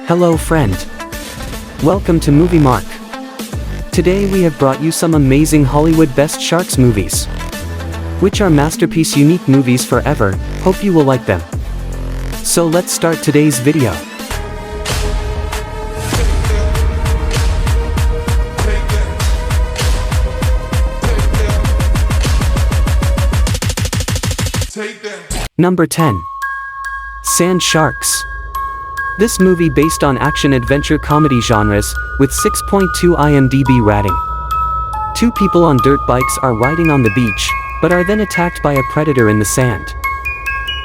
Hello friend. Welcome to MovieMark. Today we have brought you some amazing Hollywood best sharks movies, which are masterpiece unique movies forever. Hope you will like them. So let's start today's video. Number 10. Sand Sharks. This movie based on action-adventure comedy genres, with 6.2 imdb rating. Two people on dirt bikes are riding on the beach, but are then attacked by a predator in the sand.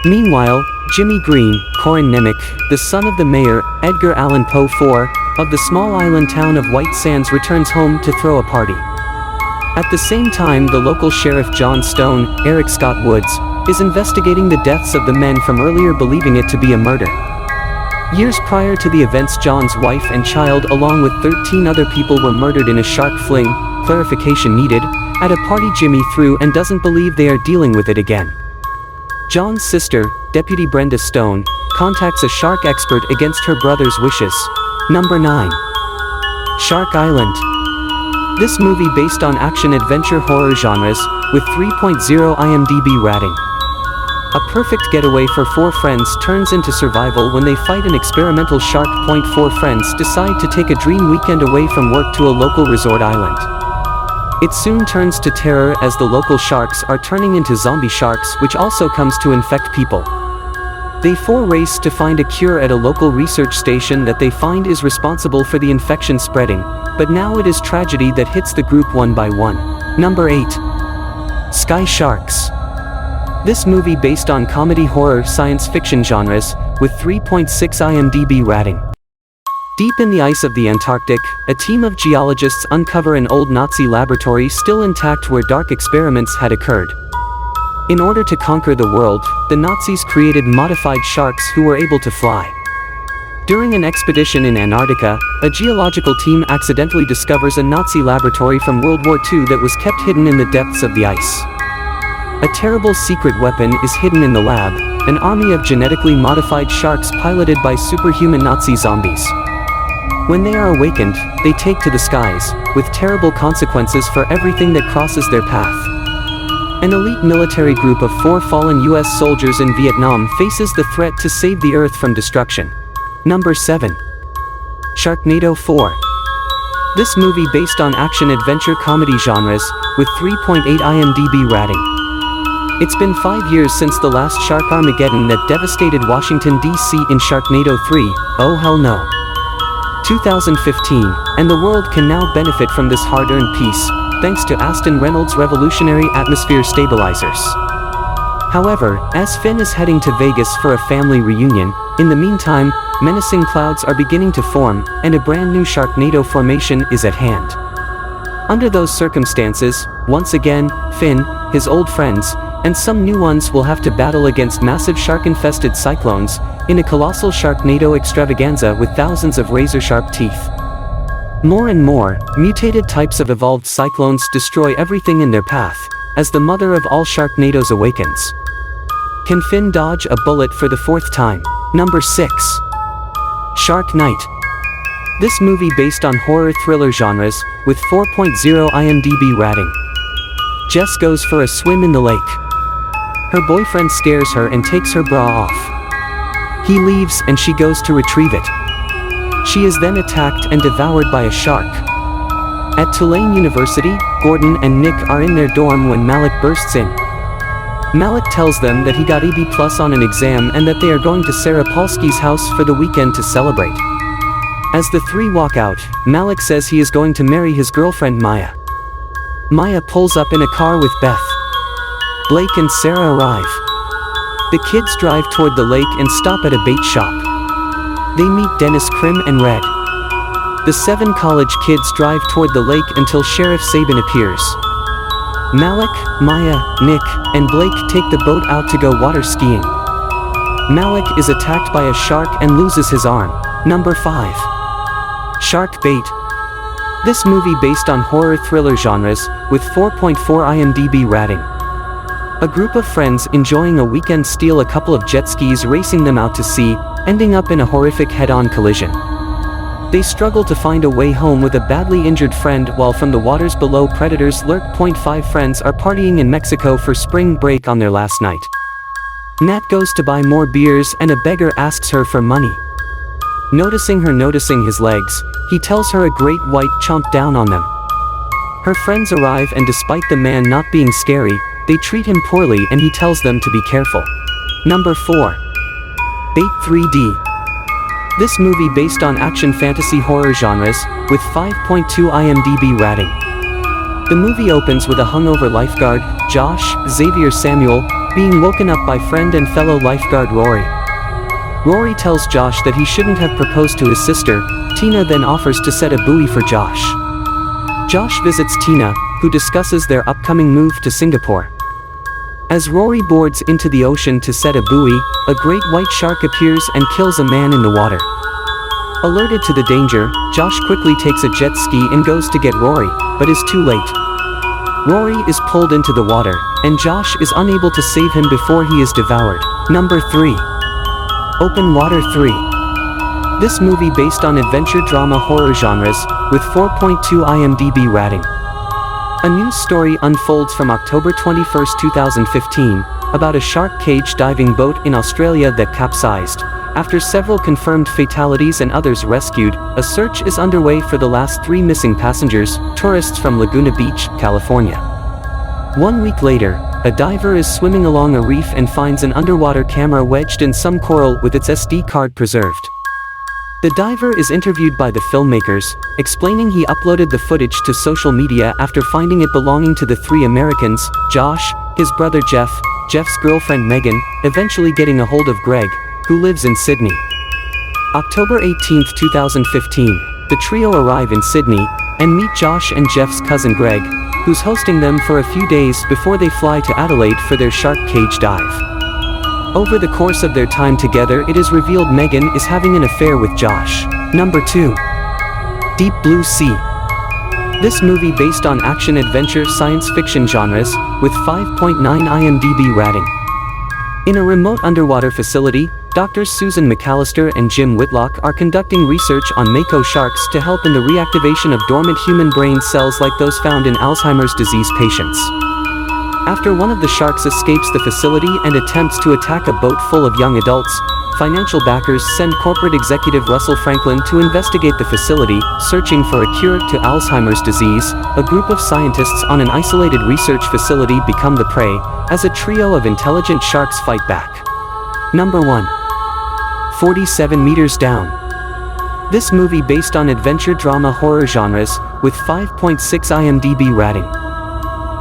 Meanwhile, Jimmy Green, Corin Nemec, the son of the mayor, Edgar Allan Poe IV, of the small island town of White Sands returns home to throw a party. At the same time, the local sheriff John Stone, Eric Scott Woods, is investigating the deaths of the men from earlier, believing it to be a murder. Years prior to the events, John's wife and child along with 13 other people were murdered in a shark fling. Clarification needed. At a party Jimmy threw and doesn't believe they are dealing with it again. John's sister, Deputy Brenda Stone, contacts a shark expert against her brother's wishes. Number 9. Shark Island. This movie based on action-adventure horror genres, with 3.0 imdb rating. A perfect getaway for four friends turns into survival when they fight an experimental shark. Four friends decide to take a dream weekend away from work to a local resort island. It soon turns to terror as the local sharks are turning into zombie sharks, which also comes to infect people. They four race to find a cure at a local research station that they find is responsible for the infection spreading, but now it is tragedy that hits the group one by one. Number 8. Sky Sharks. This movie based on comedy horror science fiction genres, with 3.6 imdb rating. Deep in the ice of the Antarctic, a team of geologists uncover an old Nazi laboratory still intact where dark experiments had occurred. In order to conquer the world, the Nazis created modified sharks who were able to fly. During an expedition in Antarctica, a geological team accidentally discovers a Nazi laboratory from World War II that was kept hidden in the depths of the ice. A terrible secret weapon is hidden in the lab, an army of genetically modified sharks piloted by superhuman Nazi zombies. When they are awakened, they take to the skies, with terrible consequences for everything that crosses their path. An elite military group of 4 fallen US soldiers in Vietnam faces the threat to save the Earth from destruction. Number 7. Sharknado 4. This movie based on action-adventure comedy genres, with 3.8 imdb rating. It's been 5 years since the last Shark Armageddon that devastated Washington, D.C. in Sharknado 3, oh hell no. 2015, and the world can now benefit from this hard-earned peace, thanks to Aston Reynolds' revolutionary atmosphere stabilizers. However, as Finn is heading to Vegas for a family reunion, in the meantime, menacing clouds are beginning to form, and a brand new Sharknado formation is at hand. Under those circumstances, once again, Finn, his old friends, and some new ones will have to battle against massive shark-infested cyclones, in a colossal Sharknado extravaganza with thousands of razor-sharp teeth. More and more, mutated types of evolved cyclones destroy everything in their path, as the mother of all Sharknadoes awakens. Can Finn dodge a bullet for the 4th time? Number 6. Shark Night. This movie based on horror thriller genres, with 4.0 imdb rating. Jess goes for a swim in the lake. Her boyfriend scares her and takes her bra off. He leaves and she goes to retrieve it. She is then attacked and devoured by a shark. At Tulane University, Gordon and Nick are in their dorm when Malik bursts in. Malik tells them that he got AB+ on an exam and that they are going to Sarah Polsky's house for the weekend to celebrate. As the three walk out, Malik says he is going to marry his girlfriend Maya. Maya pulls up in a car with Beth. Blake and Sarah arrive. The kids drive toward the lake and stop at a bait shop. They meet Dennis, Krim, and Red. The 7 college kids drive toward the lake until Sheriff Sabin appears. Malik, Maya, Nick, and Blake take the boat out to go water skiing. Malik is attacked by a shark and loses his arm. Number 5. Shark Bait. This movie based on horror thriller genres, with 4.4 imdb rating. A group of friends enjoying a weekend steal a couple of jet skis, racing them out to sea, ending up in a horrific head-on collision. They struggle to find a way home with a badly injured friend while from the waters below predators lurk. 5 friends are partying in Mexico for spring break on their last night. Nat goes to buy more beers and a beggar asks her for money. Noticing his legs, he tells her a great white chomped down on them. Her friends arrive and despite the man not being scary, they treat him poorly and he tells them to be careful. Number 4. Bait 3D. This movie based on action fantasy horror genres, with 5.2 IMDb rating. The movie opens with a hungover lifeguard, Josh Xavier Samuel, being woken up by friend and fellow lifeguard Rory. Rory tells Josh that he shouldn't have proposed to his sister. Tina then offers to set a buoy for Josh. Josh visits Tina, who discusses their upcoming move to Singapore. As Rory boards into the ocean to set a buoy, a great white shark appears and kills a man in the water. Alerted to the danger, Josh quickly takes a jet ski and goes to get Rory, but is too late. Rory is pulled into the water, and Josh is unable to save him before he is devoured. Number 3. Open Water 3. This movie based on adventure drama horror genres, with 4.2 IMDb rating. A news story unfolds from October 21, 2015, about a shark cage diving boat in Australia that capsized. After several confirmed fatalities and others rescued, a search is underway for the last 3 missing passengers, tourists from Laguna Beach, California. 1 week later, a diver is swimming along a reef and finds an underwater camera wedged in some coral with its SD card preserved. The diver is interviewed by the filmmakers, explaining he uploaded the footage to social media after finding it belonging to the 3 Americans, Josh, his brother Jeff, Jeff's girlfriend Megan, eventually getting a hold of Greg, who lives in Sydney. October 18, 2015, the trio arrive in Sydney, and meet Josh and Jeff's cousin Greg, who's hosting them for a few days before they fly to Adelaide for their shark cage dive. Over the course of their time together it is revealed Megan is having an affair with Josh. Number 2. Deep Blue Sea. This movie based on action-adventure science fiction genres, with 5.9 IMDb rating. In a remote underwater facility, Drs. Susan McAllister and Jim Whitlock are conducting research on mako sharks to help in the reactivation of dormant human brain cells like those found in Alzheimer's disease patients. After one of the sharks escapes the facility and attempts to attack a boat full of young adults, financial backers send corporate executive Russell Franklin to investigate the facility, searching for a cure to Alzheimer's disease. A group of scientists on an isolated research facility become the prey, as a trio of intelligent sharks fight back. Number 1. 47 Meters Down. This movie based on adventure drama horror genres, with 5.6 IMDb rating.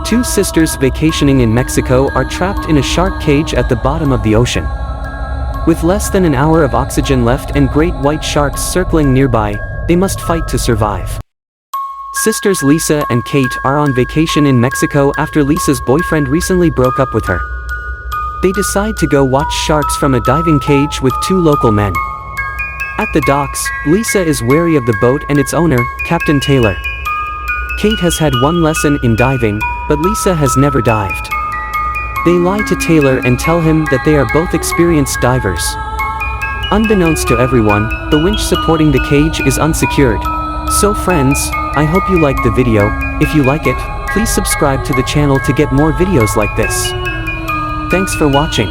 2 sisters vacationing in Mexico are trapped in a shark cage at the bottom of the ocean. With less than an hour of oxygen left and great white sharks circling nearby, they must fight to survive. Sisters Lisa and Kate are on vacation in Mexico after Lisa's boyfriend recently broke up with her. They decide to go watch sharks from a diving cage with 2 local men. At the docks, Lisa is wary of the boat and its owner, Captain Taylor. Kate has had 1 lesson in diving, but Lisa has never dived. They lie to Taylor and tell him that they are both experienced divers. Unbeknownst to everyone, the winch supporting the cage is unsecured. So friends, I hope you liked the video. If you like it, please subscribe to the channel to get more videos like this. Thanks for watching.